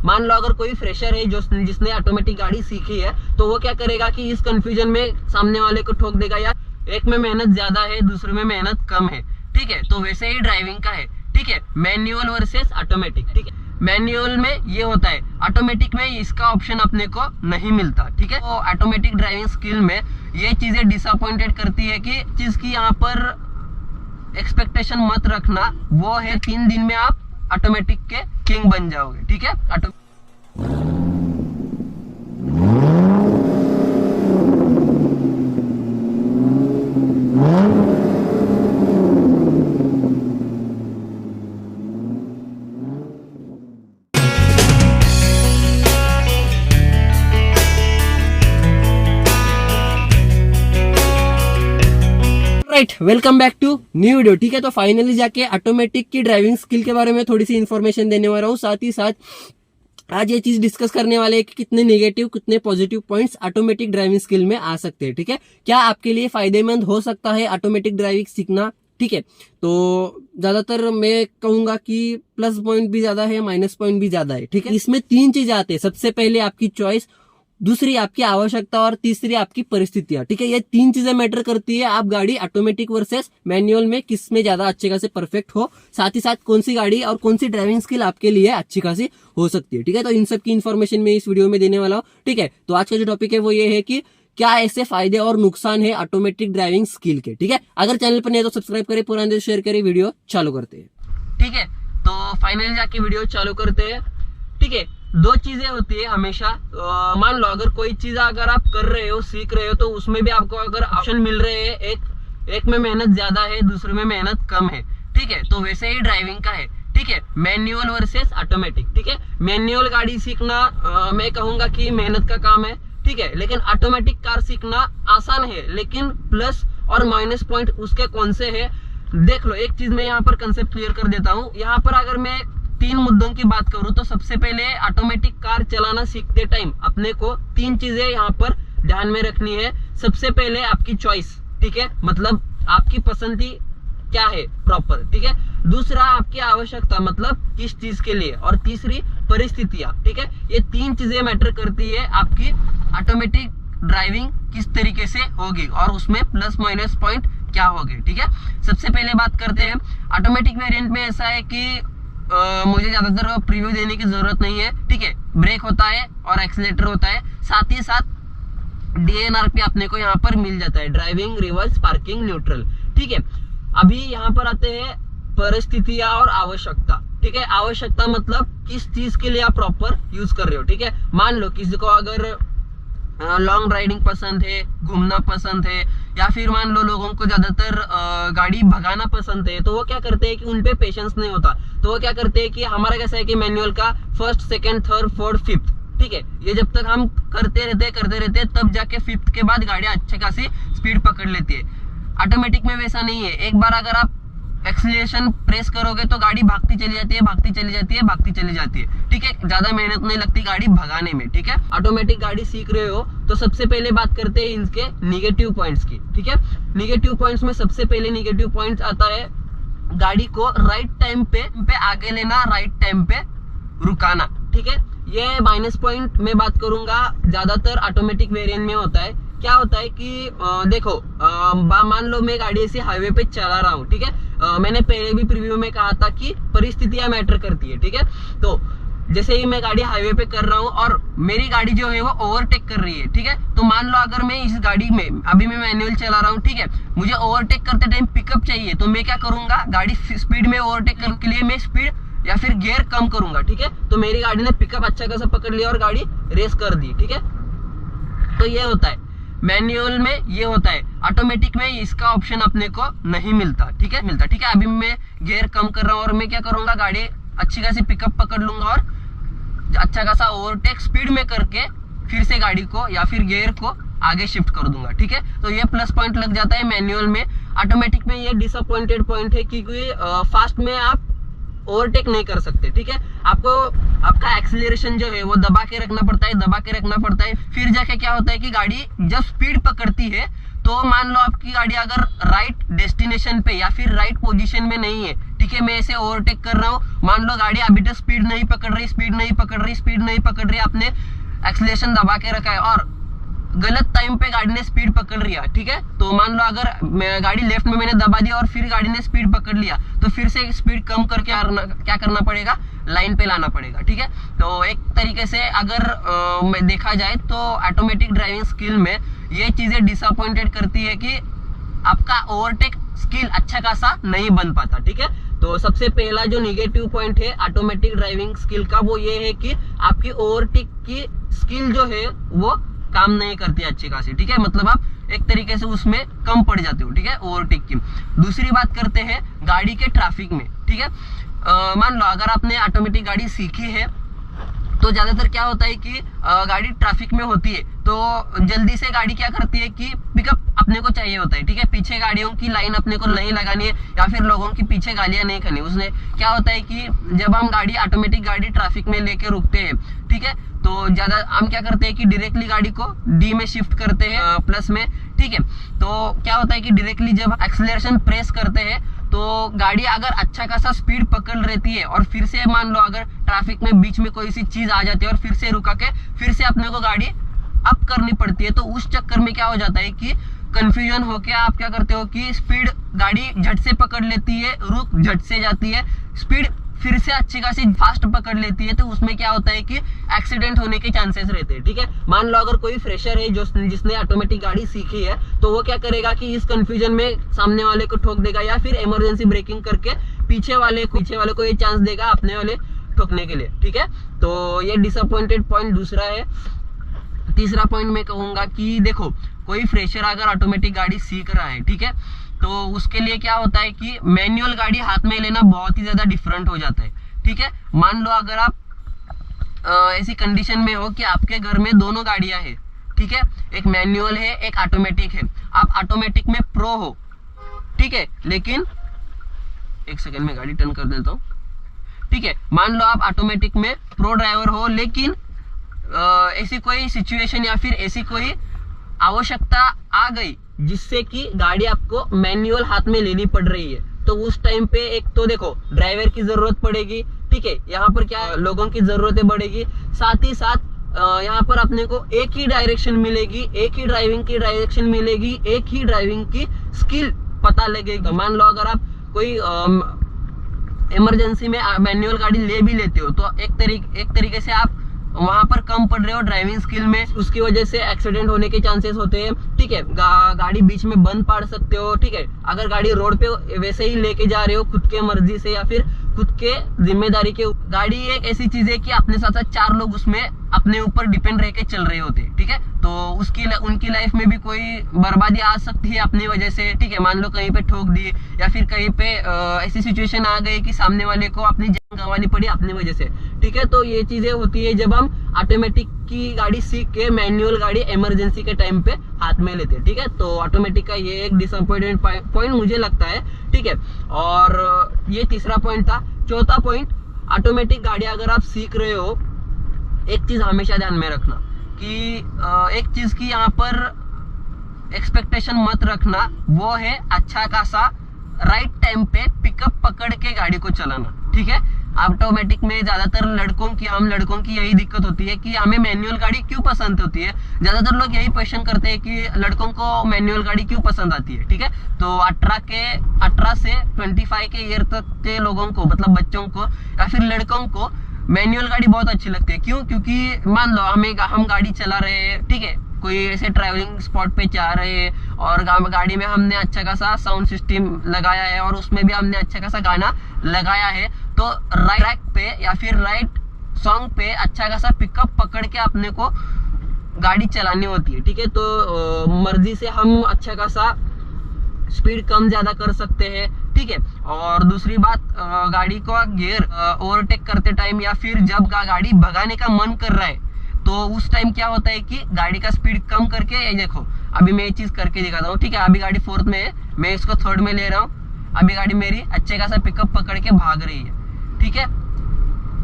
मान लो अगर कोई फ्रेशर है जो जिसने ऑटोमेटिक गाड़ी सीखी है, तो वो क्या करेगा कि इस कंफ्यूजन में सामने वाले को ठोक देगा, या एक में मेहनत ज्यादा है दूसरे में मेहनत कम है, ठीक है। तो वैसे ही ड्राइविंग का है, ठीक है, मैनुअल वर्सेस ऑटोमेटिक, ठीक है। मैनुअल में ये होता है, ऑटोमेटिक में इसका ऑप्शन अपने को नहीं मिलता, ठीक है। तो ऑटोमेटिक ड्राइविंग स्किल में ये चीजें डिसअपॉइंटेड करती है कि चीज की यहाँ पर एक्सपेक्टेशन मत रखना, वो है 3 दिन में आप ऑटोमेटिक के किंग बन जाओगे, ठीक है। Right, welcome back to new video, ठीक है। तो फाइनली जाके ऑटोमेटिक की ड्राइविंग स्किल के बारे में थोड़ी सी इन्फॉर्मेशन देने वाला हूँ, साथ ही साथ आज ये चीज डिस्कस करने वाले हैं कि कितने नेगेटिव कितने positive points automatic driving skill में आ सकते हैं, ठीक है। क्या आपके लिए फायदेमंद हो सकता है ऑटोमेटिक ड्राइविंग सीखना, ठीक है। तो ज्यादातर मैं कहूंगा कि प्लस पॉइंट भी ज्यादा है, माइनस पॉइंट भी ज्यादा है, ठीक है। इसमें 3 चीजें आते हैं, सबसे पहले आपकी चॉइस, दूसरी आपकी आवश्यकता और तीसरी आपकी परिस्थितियां, ठीक है। ये 3 चीजें मैटर करती है आप गाड़ी ऑटोमेटिक वर्सेस मैनुअल में किस में ज्यादा अच्छे खासे परफेक्ट हो, साथ ही साथ कौन सी गाड़ी और कौन सी ड्राइविंग स्किल आपके लिए अच्छी खासी हो सकती है, ठीक है। तो इन सब की इन्फॉर्मेशन मैं इस वीडियो में देने वाला हूँ, ठीक है। तो आज का जो टॉपिक है वो ये है कि क्या ऐसे फायदे और नुकसान है ऑटोमेटिक ड्राइविंग स्किल के, ठीक है। अगर चैनल पर नहीं है तो सब्सक्राइब करें, पुराने शेयर करें, वीडियो चालू करते हैं, ठीक है। तो फाइनली जाके वीडियो चालू करते हैं, ठीक है। 2 चीजें होती है हमेशा, मान लो अगर कोई चीज अगर आप कर रहे हो, सीख रहे हो, तो उसमें भी आपको अगर ऑप्शन मिल रहे हैं, एक में मेहनत ज्यादा है दूसरे में मेहनत कम है, ठीक है। तो वैसे ही ड्राइविंग का है, ठीक है, मैनुअल वर्सेस ऑटोमेटिक, ठीक है। मैनुअल गाड़ी सीखना मैं कहूंगा कि मेहनत का काम है, ठीक है, लेकिन ऑटोमेटिक कार सीखना आसान है, लेकिन प्लस और माइनस पॉइंट उसके कौन से है देख लो। एक चीज मैं यहाँ पर कंसेप्ट क्लियर कर देता हूँ। यहाँ पर अगर मैं 3 मुद्दों की बात करूं तो सबसे पहले ऑटोमेटिक कार चलाना सीखते टाइम अपने को 3 चीजें यहाँ पर ध्यान में रखनी है। सबसे पहले आपकी चॉइस, ठीक है, मतलब आपकी पसंदी क्या है प्रॉपर, ठीक है। दूसरा आपकी आवश्यकता, मतलब किस चीज के लिए, और तीसरी परिस्थितियां, ठीक है। ये 3 चीजें मैटर करती है आपकी ऑटोमेटिक ड्राइविंग किस तरीके से होगी और उसमें प्लस माइनस पॉइंट क्या होंगे, ठीक है। सबसे पहले बात करते हैं ऑटोमेटिक वेरिएंट में। ऐसा है कि मुझे ज्यादातर प्रीव्यू देने की जरूरत नहीं है, ठीक है। ब्रेक होता है और एक्सीलेटर होता है, साथ ही साथ DNR पे अपने को यहाँ पर मिल जाता है, ड्राइविंग, रिवर्स, पार्किंग, न्यूट्रल, ठीक है। अभी यहाँ पर आते हैं परिस्थितियां और आवश्यकता, ठीक है। आवश्यकता मतलब किस चीज के लिए आप प्रॉपर यूज कर रहे हो, ठीक है। मान लो किसी को अगर लॉन्ग राइडिंग पसंद है, घूमना पसंद है, या फिर मान लो लोगों को ज्यादातर गाड़ी भगाना पसंद है, तो वो क्या करते हैं कि उनपे पेशेंस नहीं होता, तो वो क्या करते हैं कि हमारा कैसा है कि मैनुअल का 1st, 2nd, 3rd, 4th, 5th, ठीक है, ये जब तक हम करते रहते तब जाके 5th के बाद गाड़ियां अच्छे खासी स्पीड पकड़ लेती है। ऑटोमेटिक में वैसा नहीं है, एक बार अगर आप एक्सीलरेशन प्रेस करोगे तो गाड़ी भागती चली जाती है, ठीक है। ज्यादा मेहनत नहीं लगती गाड़ी भगाने में, ठीक है। ऑटोमेटिक गाड़ी सीख रहे हो तो सबसे पहले बात करते हैं इनके निगेटिव पॉइंट्स की, ठीक है। निगेटिव पॉइंट्स में सबसे पहले निगेटिव पॉइंट आता है गाड़ी को राइट टाइम पे आगे लेना, राइट टाइम पे रुकाना, ठीक है। ये माइनस पॉइंट में बात करूंगा, ज्यादातर ऑटोमेटिक वेरिएंट में होता है। क्या होता है कि देखो मान लो मैं गाड़ी ऐसे हाईवे पे चला रहा हूँ, ठीक है। मैंने पहले भी प्रीव्यू में कहा था कि परिस्थितियां मैटर करती है, ठीक है। तो जैसे ही मैं गाड़ी हाईवे पे कर रहा हूँ और मेरी गाड़ी जो है वो ओवरटेक कर रही है, ठीक है। तो मान लो अगर मैं इस गाड़ी में अभी मैं मैनुअल चला रहा हूँ, ठीक है, मुझे ओवरटेक करते टाइम पिकअप चाहिए, तो मैं क्या करूंगा, गाड़ी स्पीड में ओवरटेक करने के लिए मैं स्पीड या फिर गियर कम करूंगा, ठीक है। तो मेरी गाड़ी ने पिकअप अच्छा खासा पकड़ लिया और गाड़ी रेस कर दी, ठीक है। तो ये होता है मैनुअल में, ये होता है ऑटोमेटिक में इसका ऑप्शन अपने को नहीं मिलता, ठीक है। अभी मैं गियर कम कर रहा हूँ और मैं क्या करूंगा, गाड़ी अच्छी खासी पिकअप पकड़ लूंगा और अच्छा खासा ओवरटेक स्पीड में करके फिर से गाड़ी को या फिर गियर को आगे शिफ्ट कर दूंगा, ठीक है। तो ये प्लस पॉइंट लग जाता है मैनुअल में। ऑटोमेटिक में ये डिसअपॉइंटेड पॉइंट है क्योंकि फास्ट में आप ओवरटेक नहीं कर सकते, ठीक है। आपको आपका एक्सीलरेशन जो है वो दबा के रखना पड़ता है, फिर जाके क्या होता है कि गाड़ी जब स्पीड पकड़ती है तो मान लो आपकी गाड़ी अगर राइट डेस्टिनेशन पे या फिर राइट पोजीशन में नहीं है, ठीक ठीक है, मैं ऐसे ओवरटेक कर रहा हूँ, मान लो गाड़ी अभी तक स्पीड नहीं पकड़ रही, आपने एक्सीलरेशन दबा के रखा है और गलत टाइम पे गाड़ी ने स्पीड पकड़ लिया, ठीक है, तो मान लो अगर गाड़ी लेफ्ट में मैंने दबा दिया और फिर गाड़ी ने स्पीड पकड़ लिया, तो फिर से स्पीड कम करके क्या करना पड़ेगा, लाइन पे लाना पड़ेगा, ठीक है। तो एक तरीके से अगर देखा जाए तो ऑटोमेटिक ड्राइविंग स्किल में ये चीजें डिसअपॉइंटेड करती है कि आपका ओवरटेक स्किल अच्छा खासा नहीं बन पाता, ठीक है। तो सबसे पहला जो निगेटिव पॉइंट है ऑटोमेटिक ड्राइविंग स्किल का वो ये है कि आपकी ओवरटेक की स्किल जो है वो काम नहीं करती अच्छी खासी, ठीक है, मतलब आप एक तरीके से उसमें कम पड़ जाते हो, ठीक है, ओवरटेक की। दूसरी बात करते हैं गाड़ी के ट्रैफिक में, ठीक है। मान लो अगर आपने ऑटोमेटिक गाड़ी सीखी है तो ज्यादातर क्या होता है कि गाड़ी ट्रैफिक में होती है तो जल्दी से गाड़ी क्या करती है कि पिकअप अपने को चाहिए होता है, ठीक है, पीछे गाड़ियों की लाइन अपने को नहीं लगानी है या फिर लोगों की पीछे गालियां नहीं करनी। उसने क्या होता है कि जब हम गाड़ी ऑटोमेटिक गाड़ी ट्रैफिक में लेके रुकते हैं, ठीक है, तो ज्यादा हम क्या करते हैं कि डायरेक्टली गाड़ी को डी में शिफ्ट करते हैं प्लस में, ठीक है। तो क्या होता है कि डायरेक्टली जब एक्सीलरेशन प्रेस करते हैं तो गाड़ी अगर अच्छा खासा स्पीड पकड़ रहती है और फिर से मान लो अगर ट्रैफिक में बीच में कोई सी चीज आ जाती है और फिर से रुका के फिर से अपने को गाड़ी अप करनी पड़ती है, तो उस चक्कर में क्या हो जाता है कि कंफ्यूजन होके आप क्या करते हो कि स्पीड गाड़ी झट से पकड़ लेती है, रुक झट से जाती है, स्पीड फिर से अच्छी खासी फास्ट पकड़ लेती है, तो उसमें क्या होता है कि एक्सीडेंट होने के चांसेस रहते हैं, ठीक है। मान लो अगर कोई फ्रेशर है जो जिसने ऑटोमेटिक गाड़ी सीखी है तो वो क्या करेगा कि इस कंफ्यूजन में सामने वाले को ठोक देगा या फिर इमरजेंसी ब्रेकिंग करके पीछे वाले को ये चांस देगा अपने वाले ठोकने के लिए, ठीक है। तो ये डिसअपॉइंटेड पॉइंट दूसरा है। तीसरा पॉइंट मैं कहूंगा कि देखो कोई फ्रेशर अगर ऑटोमेटिक गाड़ी सीख रहा है, ठीक है, तो उसके लिए क्या होता है कि मैनुअल गाड़ी हाथ में लेना बहुत ही ज्यादा डिफरेंट हो जाता है, ठीक है। मान लो अगर आप ऐसी कंडीशन में हो कि आपके घर में दोनों गाड़ियां हैं, ठीक है, एक मैनुअल है एक ऑटोमेटिक है, आप ऑटोमेटिक में प्रो हो, ठीक है, लेकिन एक सेकंड में गाड़ी टर्न कर देता हूं, ठीक है, मान लो आप ऑटोमेटिक में प्रो ड्राइवर हो लेकिन ऐसी कोई सिचुएशन या फिर ऐसी कोई आवश्यकता आ गई जिससे कि गाड़ी आपको मैनुअल हाथ में लेनी पड़ रही है, तो उस टाइम पे एक तो देखो ड्राइवर की जरूरत पड़ेगी, ठीक है, यहाँ पर क्या लोगों की जरूरतें बढ़ेगी, साथ ही साथ यहाँ पर अपने को एक ही डायरेक्शन मिलेगी, एक ही ड्राइविंग की डायरेक्शन मिलेगी, एक ही ड्राइविंग की स्किल पता लगेगा। मान लो अगर आप कोई इमरजेंसी में मैनुअल गाड़ी ले भी लेते हो तो एक तरीके से आप वहां पर कम पड़ रहे हो ड्राइविंग स्किल में, उसकी वजह से एक्सीडेंट होने के चांसेस होते हैं, ठीक है, गाड़ी बीच में बंद पड़ सकते हो, ठीक है, अगर गाड़ी रोड पे वैसे ही लेके जा रहे हो खुद के मर्जी से या फिर खुद के जिम्मेदारी के, गाड़ी एक ऐसी चीज है कि अपने साथ साथ 4 लोग उसमें अपने ऊपर डिपेंड रह के चल रहे होते हैं, ठीक है, तो उनकी लाइफ में भी कोई बर्बादी आ सकती है अपनी वजह से, ठीक है, मान लो कहीं पे ठोक दी या फिर कहीं पे ऐसी सिचुएशन आ गई कि सामने वाले को अपनी जान गंवानी पड़ी अपनी वजह से, ठीक है। तो ये चीजें होती है जब हम ऑटोमेटिक की गाड़ी सीख के मैनुअल गाड़ी इमरजेंसी के टाइम पे हाथ में लेते हैं, ठीक है। तो ऑटोमेटिक का ये एक डिसअपॉइंटेड पॉइंट मुझे लगता है, ठीक है। और ये तीसरा पॉइंट था। चौथा पॉइंट, ऑटोमेटिक गाड़ी अगर आप सीख रहे हो एक चीज हमेशा ध्यान में रखना कि एक चीज की यहाँ पर एक्सपेक्टेशन मत रखना, वो है अच्छा खासा राइट टाइम पे पिकअप पकड़ के गाड़ी को चलाना, ठीक है। ऑटोमेटिक में ज्यादातर हम लड़कों की यही दिक्कत होती है कि हमें मैनुअल गाड़ी क्यों पसंद होती है, ज्यादातर लोग यही क्वेश्चन करते हैं कि लड़कों को मैनुअल गाड़ी क्यों पसंद आती है, ठीक है। तो 18 से 25 के ईयर तक के लोगों को, मतलब बच्चों को या फिर लड़कों को मैनुअल गाड़ी बहुत अच्छी लगती है। क्यों? क्योंकि मान लो हम गाड़ी चला रहे हैं, ठीक है, कोई ऐसे ट्रैवलिंग स्पॉट पे जा रहे हैं और गाड़ी में हमने अच्छा खासा साउंड सिस्टम लगाया है और उसमें भी हमने अच्छा खासा गाना लगाया है, तो राइट ट्रैक पे या फिर राइट सॉन्ग पे अच्छा खासा पिकअप पकड़ के अपने को गाड़ी चलानी होती है, ठीक है। तो मर्जी से हम अच्छा खासा स्पीड कम ज्यादा कर सकते हैं, ठीक है। और दूसरी बात, गाड़ी को गियर ओवरटेक करते टाइम या फिर जब गाड़ी भगाने का मन कर रहा है तो उस टाइम क्या होता है कि गाड़ी का स्पीड कम करके, ये देखो अभी मैं ये चीज करके दिखाता हूँ, ठीक है। अभी गाड़ी 4th में है, मैं इसको 3rd में ले रहा हूँ, अभी गाड़ी मेरी अच्छे खासा पिकअप पकड़ के भाग रही है, ठीक है।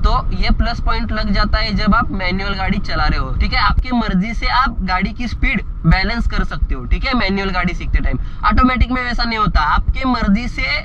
तो ये प्लस पॉइंट लग जाता है जब आप मैनुअल गाड़ी चला रहे हो, ठीक है। आपकी मर्जी से आप गाड़ी की स्पीड बैलेंस कर सकते हो, ठीक है, मैनुअल गाड़ी सीखते टाइम। ऑटोमेटिक में वैसा नहीं होता, आपके मर्जी से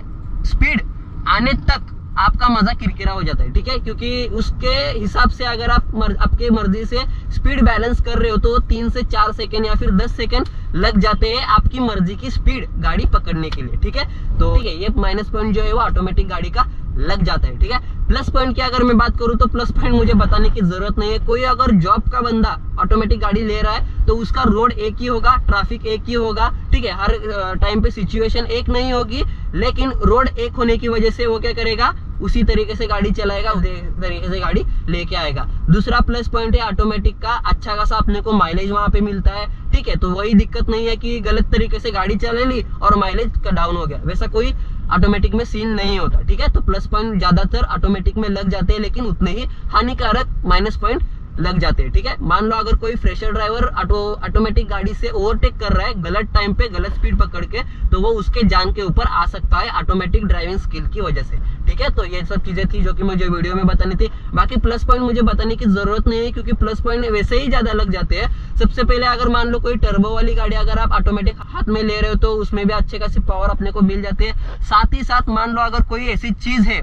स्पीड आने तक आपका मजा किरकिरा हो जाता है, ठीक है। क्योंकि उसके हिसाब से अगर आप आपके मर्जी से स्पीड बैलेंस कर रहे हो तो 3 से 4 सेकंड या फिर 10 सेकंड लग जाते हैं आपकी मर्जी की स्पीड गाड़ी पकड़ने के लिए, ठीक है। तो ठीक है, ये माइनस पॉइंट जो है वो ऑटोमेटिक गाड़ी का लग जाता है, ठीक है। प्लस पॉइंट की अगर मैं बात करूं तो प्लस पॉइंट मुझे बताने की जरूरत नहीं है। कोई अगर जॉब का बंदा ऑटोमेटिक गाड़ी ले रहा है तो उसका रोड एक ही होगा, ट्रैफिक एक ही होगा, ठीक है। हर टाइम पे सिचुएशन एक नहीं होगी, लेकिन रोड एक होने की वजह से वो क्या करेगा, उसी तरीके से गाड़ी चलाएगा, उसी तरीके से गाड़ी लेके आएगा। दूसरा प्लस पॉइंट है ऑटोमेटिक का, अच्छा खासा अपने को माइलेज वहां पे मिलता है, ठीक है। तो वही दिक्कत नहीं है कि गलत तरीके से गाड़ी चला ली और माइलेज डाउन हो गया, वैसा कोई ऑटोमेटिक में सीन नहीं होता, ठीक है। तो प्लस पॉइंट ज्यादातर ऑटोमेटिक में लग जाते हैं, लेकिन उतने ही हानिकारक माइनस पॉइंट लग जाते हैं, ठीक है। मान लो अगर कोई फ्रेशर ड्राइवर ऑटोमेटिक गाड़ी से ओवरटेक कर रहा है गलत टाइम पे गलत स्पीड पकड़ के, तो वो उसके जान के ऊपर आ सकता है ऑटोमेटिक ड्राइविंग स्किल की वजह से, ठीक है। तो ये सब चीजें थी जो कि मुझे वीडियो में बतानी थी। बाकी प्लस पॉइंट मुझे बताने की जरूरत नहीं है, क्योंकि प्लस पॉइंट वैसे ही ज्यादा लग जाते हैं। सबसे पहले अगर मान लो कोई टर्बो वाली गाड़ी अगर आप ऑटोमेटिक हाथ में ले रहे हो तो उसमें भी अच्छे खासी पावर अपने को मिल जाती है। साथ ही साथ मान लो अगर कोई ऐसी चीज है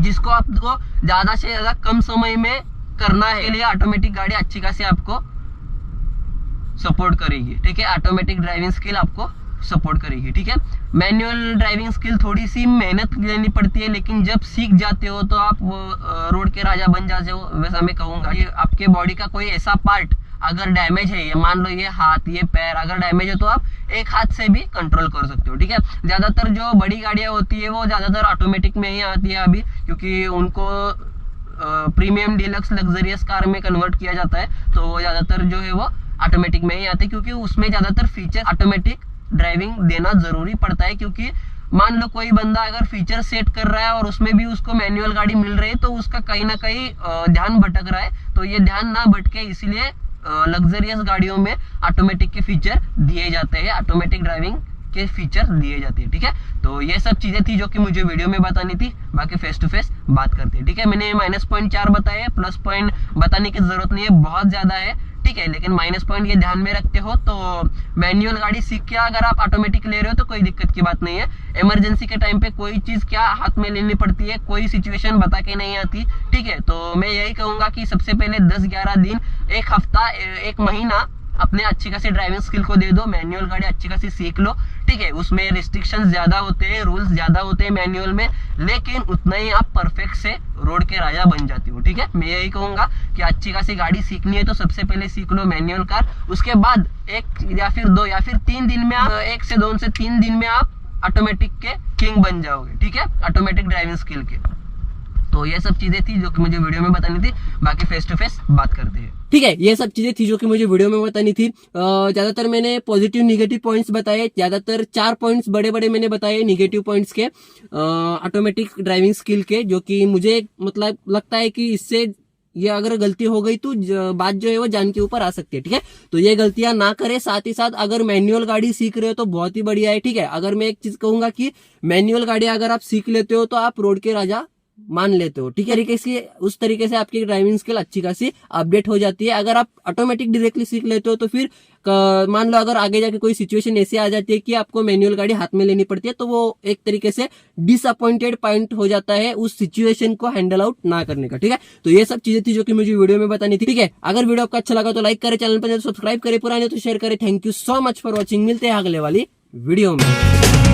जिसको आपको ज्यादा से ज्यादा कम समय में करना है, के लिए ऑटोमेटिक गाड़ी अच्छी खासी आपको सपोर्ट करेगी, ठीक है। ऑटोमेटिक ड्राइविंग स्किल आपको सपोर्ट करेगी, ठीक है। मैनुअल ड्राइविंग स्किल थोड़ी सी मेहनत लेनी पड़ती है, लेकिन जब सीख जाते हो तो आप रोड के राजा बन जाते हो, वैसा मैं कहूंगा। ये आपके बॉडी का कोई ऐसा पार्ट अगर डैमेज है, मान लो ये हाथ ये पैर अगर डैमेज है तो आप एक हाथ से भी कंट्रोल कर सकते हो, ठीक है। ज्यादातर जो बड़ी गाड़ियां होती है वो ज्यादातर ऑटोमेटिक में ही आती है अभी, क्योंकि उनको प्रीमियम डीलक्स लग्जरियस कार में कन्वर्ट किया जाता है, तो ज्यादातर जो है वो ऑटोमेटिक में ही आते हैं, क्योंकि उसमें ज्यादातर फीचर ऑटोमेटिक ड्राइविंग देना जरूरी पड़ता है। क्योंकि मान लो कोई बंदा अगर फीचर सेट कर रहा है और उसमें भी उसको मैनुअल गाड़ी मिल रही है तो उसका कहीं ना कहीं ध्यान भटक रहा है, तो ये ध्यान ना भटके इसीलिए लग्जरियस गाड़ियों में ऑटोमेटिक के फीचर दिए जाते हैं, ऑटोमेटिक ड्राइविंग के फीचर दिए जाते हैं, ठीक है। तो ये सब चीजें थी जो कि मुझे वीडियो में बतानी थी, बाकी फेस टू फेस बात करते हैं, ठीक है। मैंने माइनस पॉइंट 4 बताए, प्लस पॉइंट बताने की जरूरत नहीं है, बहुत ज्यादा है, ठीक है। लेकिन माइनस पॉइंट ये ध्यान में रखते हो तो मैनुअल गाड़ी सीख के अगर आप ऑटोमेटिक ले रहे हो तो कोई दिक्कत की बात नहीं है। इमरजेंसी के टाइम पे कोई चीज क्या हाथ में लेनी पड़ती है, कोई सिचुएशन बता के नहीं आती, ठीक है। तो मैं यही कहूंगा कि सबसे पहले 10-11 दिन, एक हफ्ता, एक महीना अपने अच्छी खासी ड्राइविंग स्किल को दे दो, मैनुअल गाड़ी अच्छी खासी सीख लो, ठीक है। उसमें रिस्ट्रिक्शंस ज्यादा होते हैं, रूल्स ज्यादा होते हैं मैनुअल में, लेकिन उतना ही आप परफेक्ट से रोड के राजा बन जाते हो, ठीक है। मैं यही कहूंगा कि अच्छी खासी गाड़ी सीखनी है तो सबसे पहले सीख लो मैनुअल कार, उसके बाद 1 या फिर 2 या फिर 3 दिन में आप 1 से 2 से 3 दिन में आप ऑटोमेटिक के किंग बन जाओगे, ठीक है, ऑटोमेटिक ड्राइविंग स्किल के। तो ये सब चीजें थी जो कि मुझे वीडियो में बतानी थी, बाकी फेस टू फेस बात करते हैं, ठीक है। ये सब चीजें थी जो कि मुझे वीडियो में बतानी थी। ज्यादातर मैंने पॉजिटिव निगेटिव पॉइंट्स बताए, ज्यादातर 4 पॉइंट्स बड़े बड़े मैंने बताए निगेटिव पॉइंट्स के ऑटोमेटिक ड्राइविंग स्किल के, जो कि मुझे मतलब लगता है कि इससे ये अगर गलती हो गई तो बात जो है वो जान के ऊपर आ सकती है, ठीक है। तो ये गलतियां ना करे। साथ ही साथ अगर मैनुअल गाड़ी सीख रहे हो तो बहुत ही बढ़िया है, ठीक है। अगर मैं एक चीज कहूंगा कि मैनुअल गाड़ी अगर आप सीख लेते हो तो आप रोड के राजा मान लेते हो, ठीक है। तरीके से उस तरीके से आपकी ड्राइविंग स्किल अच्छी खासी अपडेट हो जाती है। अगर आप ऑटोमेटिक डायरेक्टली सीख लेते हो तो फिर मान लो अगर आगे जाके कोई सिचुएशन ऐसी आ जाती है कि आपको मैनुअल गाड़ी हाथ में लेनी पड़ती है, तो वो एक तरीके से डिसअपॉइंटेड पॉइंट हो जाता है उस सिचुएशन को हैंडल आउट ना करने का, ठीक है। तो ये सब चीजें थी जो कि मुझे वीडियो में बतानी थी, ठीक है। अगर वीडियो आपको अच्छा लगा तो लाइक करे, चैनल पर सब्सक्राइब करे, पुराने तो शेयर करे। Thank you so much for watching, मिलते हैं अगले वाली वीडियो में।